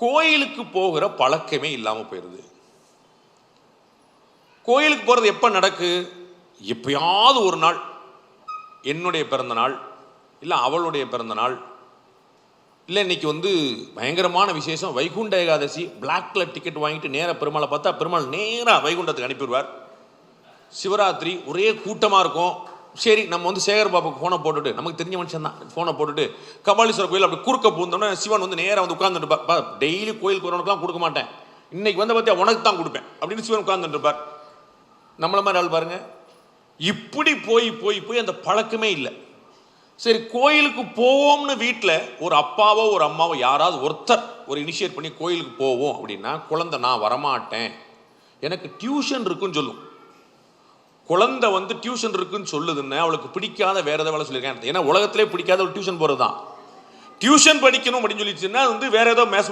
கோயிலுக்கு போகிற பழக்கமே இல்லாமல் போயிடுது. கோயிலுக்கு போகிறது எப்போ நடக்கு? எப்பயாவது ஒரு நாள், என்னுடைய பிறந்த நாள், இல்லை அவளுடைய பிறந்த நாள், இல்லை இன்னைக்கு பயங்கரமான விசேஷம், Vaikunta Ekadashi, black colour ticket வாங்கிட்டு நேராக பெருமாளை பார்த்தா பெருமாள் நேராக வைகுண்டத்துக்கு அனுப்பிடுவார். சிவராத்திரி ஒரே கூட்டமாக இருக்கும். சரி, நம்ம சேகர் பாபுக்கு ஃபோனை போட்டுட்டு, நமக்கு தெரிஞ்ச மனுஷன் தான், ஃபோனை போட்டுட்டு கபாலீஸ்வரர் கோயில் அப்படி குறுக்க பூந்தோம்னா சிவன் நேராக உட்காந்துட்டு, டெய்லி கோயிலுக்கு வரவனுக்குலாம் கொடுக்க மாட்டேன், இன்னைக்கு பார்த்தியா உனக்கு தான் கொடுப்பேன் அப்படின்னு சிவன் உட்கார்ந்துட்டு இருப்பார். நம்மள மாதிரி ஆள் பாருங்க. இப்படி போய் போய் போய் அந்த பழக்கமே இல்லை. சரி, கோயிலுக்கு போவோம்னு வீட்டில் ஒரு அப்பாவோ ஒரு அம்மாவோ யாராவது ஒருத்தர் ஒரு இனிஷியேட் பண்ணி கோயிலுக்கு போவோம் அப்படின்னா, குழந்தை நான் வரமாட்டேன், எனக்கு டியூஷன் இருக்குன்னு சொல்லும். குழந்தை டியூஷன் இருக்குன்னு சொல்லுதுன்னு அவளுக்கு பிடிக்காத வேற ஏதாவது வேலை சொல்லியிருக்கேன். ஏன்னா உலகத்திலே பிடிக்காத ஒரு டியூஷன் போகிறது தான். டியூஷன் படிக்கணும் அப்படின்னு சொல்லிச்சுன்னா வேற ஏதோ மேச